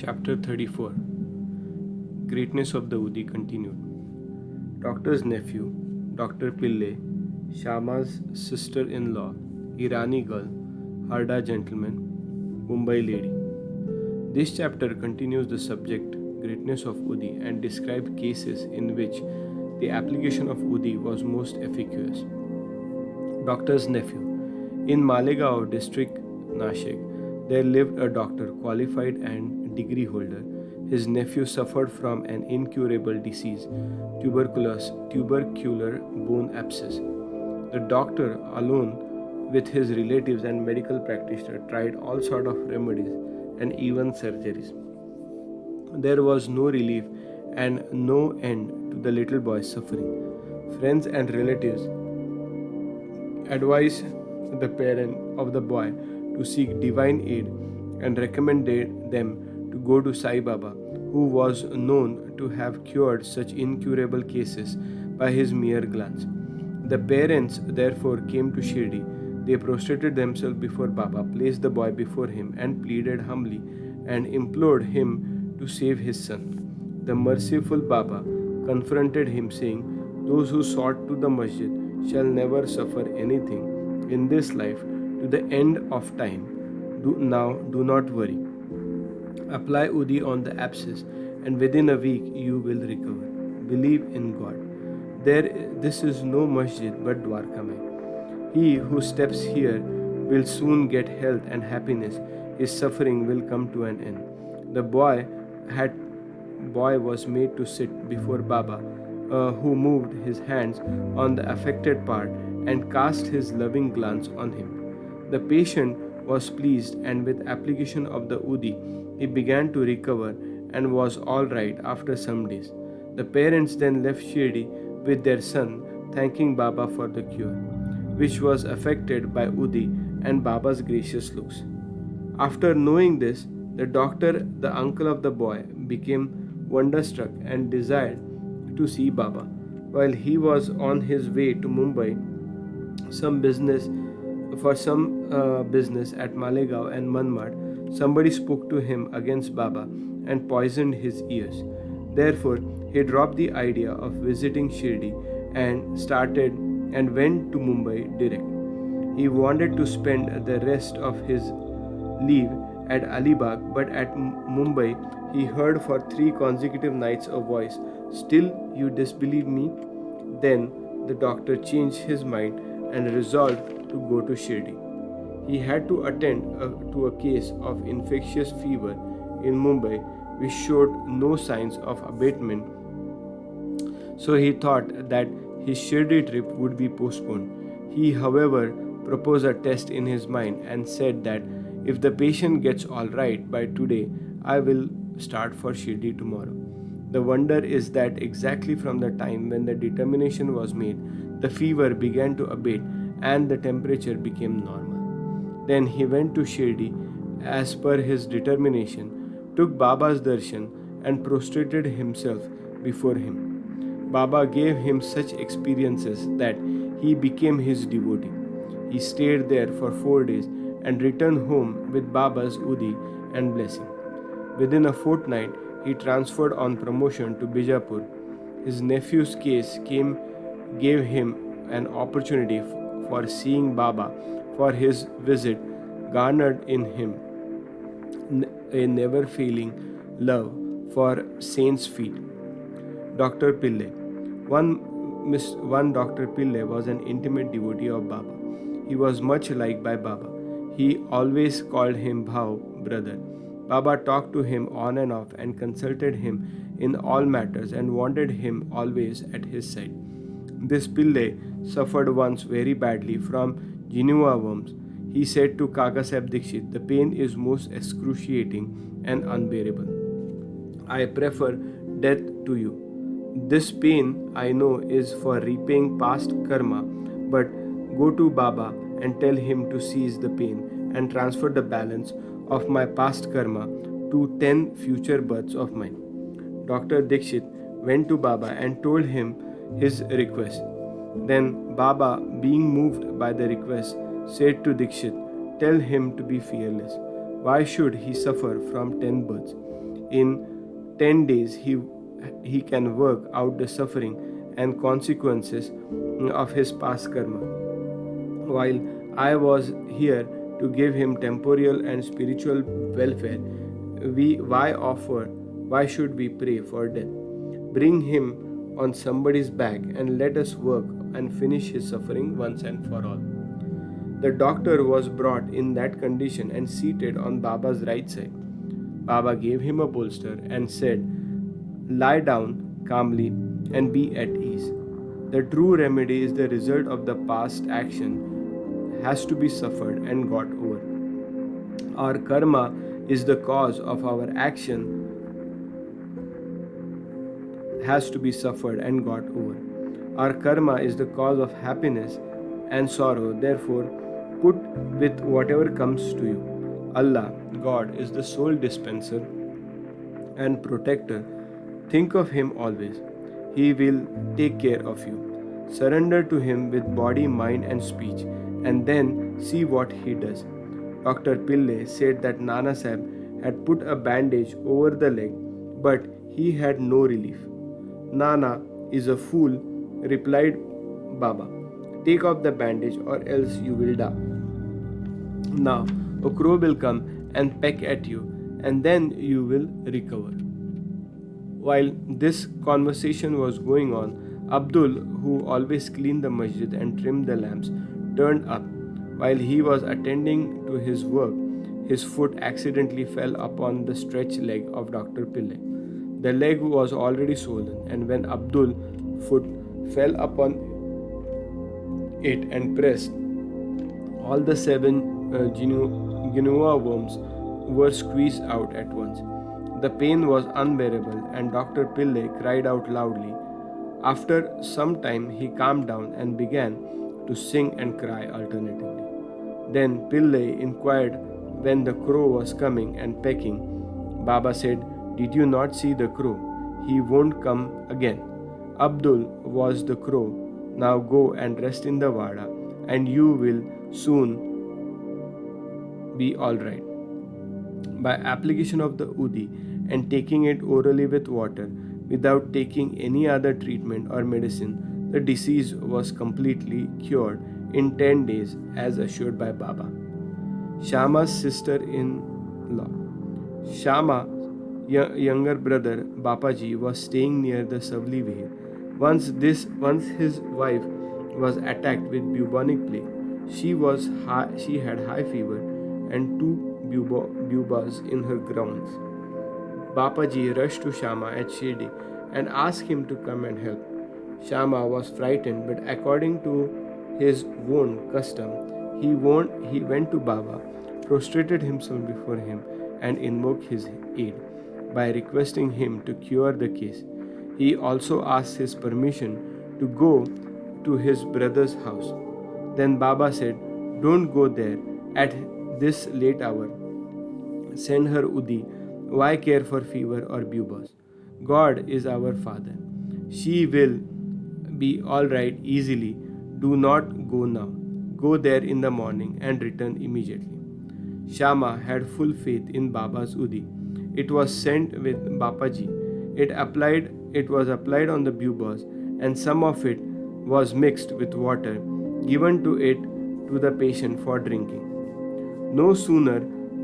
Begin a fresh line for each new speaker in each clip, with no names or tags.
Chapter 34. Greatness of the Udi continued. Doctor's nephew, Dr. Pillai, Shama's sister-in-law, Irani girl, Harda gentleman, Mumbai lady. This chapter continues the subject greatness of Udi and describes cases in which the application of Udi was most efficacious. Doctor's nephew. In Malegaon district, Nashik, there lived a doctor qualified and degree holder. His nephew suffered from an incurable disease, tubercular bone abscess. The doctor, alone with his relatives and medical practitioner, tried all sorts of remedies and even surgeries. There was no relief and no end to the little boy's suffering. Friends and relatives advised the parent of the boy to seek divine aid and recommended them to go to Saibaba, who was known to have cured such incurable cases by his mere glance. The parents therefore came to Shirdi. They prostrated themselves before Baba, placed the boy before him, and pleaded humbly and implored him to save his son. The merciful Baba confronted him, saying, "Those who sought to the masjid shall never suffer anything in this life to the end of time. Do not worry. Apply Udi on the abscess, and within a week you will recover. Believe in God. This is no masjid but Dwarka mein. He who steps here will soon get health and happiness. His suffering will come to an end." The boy was made to sit before Baba, who moved his hands on the affected part and cast his loving glance on him. The patient was pleased, and with application of the Udi, he began to recover and was all right after some days. The parents then left Shirdi with their son, thanking Baba for the cure, which was effected by Udi and Baba's gracious looks. After knowing this, the doctor, the uncle of the boy, became wonderstruck and desired to see Baba. While he was on his way to Mumbai, some business at Malegaon and Manmad, somebody spoke to him against Baba and poisoned his ears. Therefore, he dropped the idea of visiting Shirdi and went to Mumbai direct. He wanted to spend the rest of his leave at Alibag, but at Mumbai he heard for 3 consecutive nights a voice, "Still you disbelieve me?" Then the doctor changed his mind and resolved to go to Shirdi. He had to attend to a case of infectious fever in Mumbai which showed no signs of abatement, so he thought that his Shirdi trip would be postponed. He, however, proposed a test in his mind and said that if the patient gets all right by today, I will start for Shirdi tomorrow. The wonder is that exactly from the time when the determination was made, the fever began to abate and the temperature became normal. Then he went to Shirdi as per his determination, took Baba's darshan and prostrated himself before him. Baba gave him such experiences that he became his devotee. He stayed there for 4 days and returned home with Baba's Udi and blessing. Within a fortnight, he transferred on promotion to Bijapur. His nephew's case gave him an opportunity for seeing Baba, for his visit garnered in him a never-failing love for saints' feet. Dr. Pillai. One Dr. Pillai was an intimate devotee of Baba. He was much liked by Baba. He always called him Bhau, brother. Baba talked to him on and off and consulted him in all matters and wanted him always at his side. This Pillai suffered once very badly from Genua worms. He said to Kakasaheb Dikshit, "The pain is most excruciating and unbearable. I prefer death to you. This pain, I know, is for repaying past karma, but go to Baba and tell him to cease the pain and transfer the balance of my past karma to 10 future births of mine." Dr. Dikshit went to Baba and told him his request. Then Baba, being moved by the request, said to Dikshit, "Tell him to be fearless. Why should he suffer from 10 births? In 10 days, he can work out the suffering and consequences of his past karma, while I was here to give him temporal and spiritual welfare. Why should we pray for death? Bring him on somebody's back and let us work and finish his suffering once and for all. The doctor was brought in that condition and seated on Baba's right side. Baba gave him a bolster and said, "Lie down calmly and be at ease. The true remedy is the result of the past action has to be suffered and got over. Our karma is the cause of our action has to be suffered and got over. Our karma is the cause of happiness and sorrow. Therefore, put with whatever comes to you. Allah, God, is the sole dispenser and protector. Think of Him always. He will take care of you. Surrender to Him with body, mind, and speech, and then see what He does." Dr. Pillai said that Nana Sahib had put a bandage over the leg, but he had no relief. "Nana is a fool," replied Baba. "Take off the bandage or else you will die. Now a crow will come and peck at you, and then you will recover." While this conversation was going on, Abdul, who always cleaned the masjid and trimmed the lamps, turned up. While he was attending to his work, his foot accidentally fell upon the stretched leg of Dr. Pillai. The leg was already swollen, and when Abdul's foot fell upon it and pressed, all the 7 Genua worms were squeezed out at once. The pain was unbearable, and Dr. Pillai cried out loudly. After some time, he calmed down and began to sing and cry alternately. Then Pillai inquired when the crow was coming and pecking. Baba said, "Did you not see the crow? He won't come again. Abdul was the crow. Now go and rest in the Vada, and you will soon be all right." By application of the Udi and taking it orally with water, without taking any other treatment or medicine, the disease was completely cured in 10 days, as assured by Baba. Shama's sister-in-law. Shama's younger brother Bapaji was staying near the Savli Vihar. Once his wife was attacked with bubonic plague. She had high fever and 2 bubas in her groins. Bapaji rushed to Shama at Shirdi and asked him to come and help. Shama was frightened, but according to his own custom, he went to Baba, prostrated himself before him, and invoked his aid by requesting him to cure the case. He also asked his permission to go to his brother's house. Then Baba said, "Don't go there at this late hour. Send her Udi. Why care for fever or bubas? God is our Father. She will be all right easily. Do not go now. Go there in the morning and return immediately." Shama had full faith in Baba's Udi. It was sent with Bapaji. It was applied on the bubas, and some of it was mixed with water, given to the patient for drinking. No sooner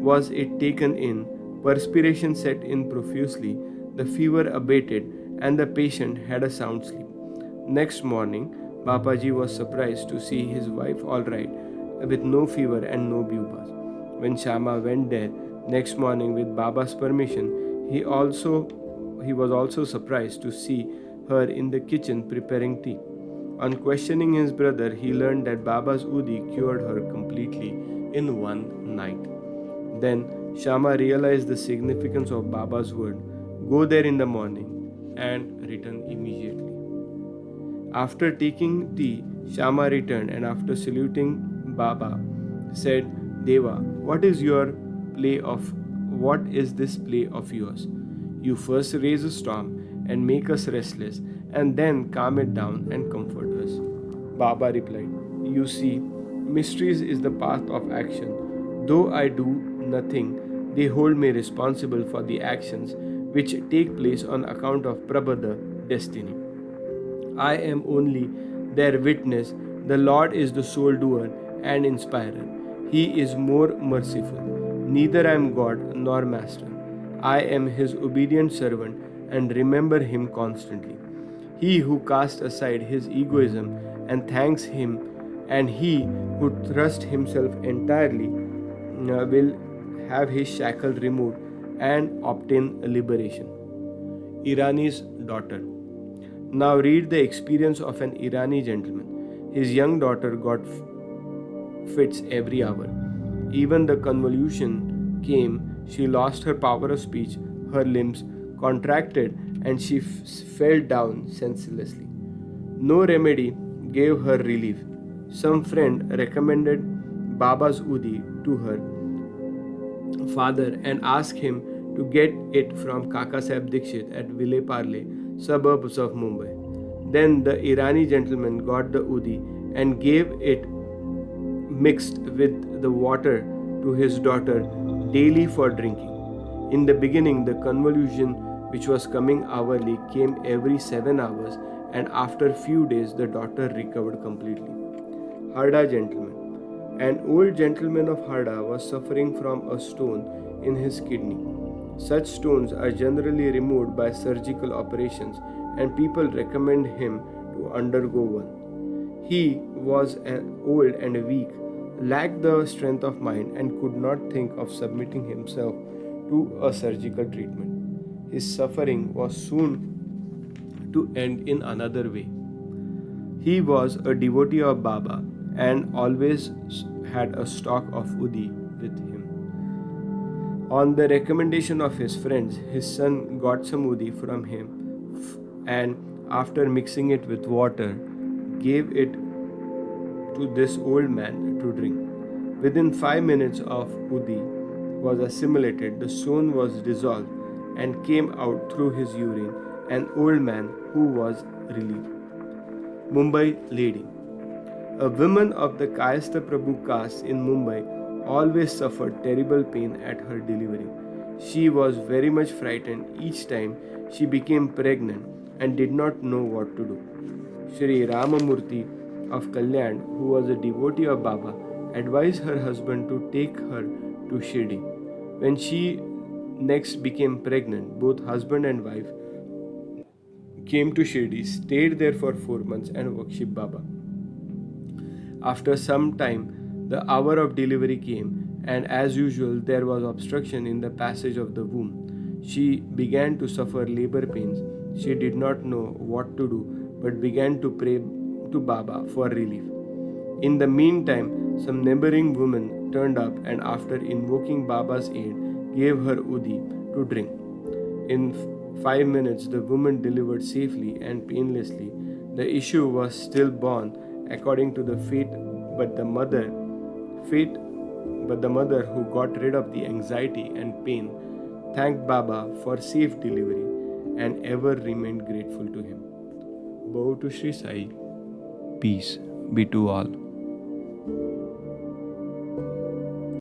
was it taken in, perspiration set in profusely, the fever abated, and the patient had a sound sleep. Next morning, Bapaji was surprised to see his wife all right, with no fever and no bubas. When Shama went there next morning with Baba's permission, he was also surprised to see her in the kitchen preparing tea. On questioning his brother, he learned that Baba's Udi cured her completely in one night. Then Shama realized the significance of Baba's word, "Go there in the morning and return immediately." After taking tea, Shama returned, and after saluting Baba, said, "Deva, what is this play of yours? You first raise a storm and make us restless, and then calm it down and comfort us." Baba replied, "You see, mysteries is the path of action. Though I do nothing, they hold me responsible for the actions which take place on account of Prabhupada destiny. I am only their witness. The Lord is the sole doer and inspirer. He is more merciful. Neither I am God nor master. I am his obedient servant and remember him constantly. He who casts aside his egoism and thanks him, and he who trusts himself entirely, will have his shackle removed and obtain liberation. Irani's daughter. Now read the experience of an Irani gentleman. His young daughter got fits every hour. Even the convulsion came, she lost her power of speech, her limbs contracted, and she fell down senselessly. No remedy gave her relief. Some friend recommended Baba's Udi to her father and asked him to get it from Kaka Sahib Dikshit at Vileparle, suburbs of Mumbai. Then the Irani gentleman got the Udi and gave it mixed with the water to his daughter daily for drinking. In the beginning, the convulsion, which was coming hourly, came every 7 hours, and after a few days, the daughter recovered completely. Harda gentleman. An old gentleman of Harda was suffering from a stone in his kidney. Such stones are generally removed by surgical operations, and people recommend him to undergo one. He was old and weak, lacked the strength of mind, and could not think of submitting himself to a surgical treatment. His suffering was soon to end in another way. He was a devotee of Baba and always had a stock of Udi with him. On the recommendation of his friends, his son got some Udi from him and, after mixing it with water, gave it to this old man to drink. Within 5 minutes of Udi was assimilated, the stone was dissolved and came out through his urine, an old man who was relieved. Mumbai lady. A woman of the Kayastha Prabhu caste in Mumbai always suffered terrible pain at her delivery. She was very much frightened each time she became pregnant and did not know what to do. Shri Ramamurthy of Kalyan, who was a devotee of Baba, advised her husband to take her to Shirdi. When she next became pregnant, both husband and wife came to Shirdi, stayed there for 4 months, and worshipped Baba. After some time, the hour of delivery came, and as usual, there was obstruction in the passage of the womb. She began to suffer labor pains. She did not know what to do, but began to pray to Baba for relief. In the meantime, some neighboring women turned up and, after invoking Baba's aid, gave her Udi to drink. In 5 minutes, the woman delivered safely and painlessly. The issue was still born according to the fate, but the mother who got rid of the anxiety and pain thanked Baba for safe delivery and ever remained grateful to him. Bow to Shri Sai. Peace be to all.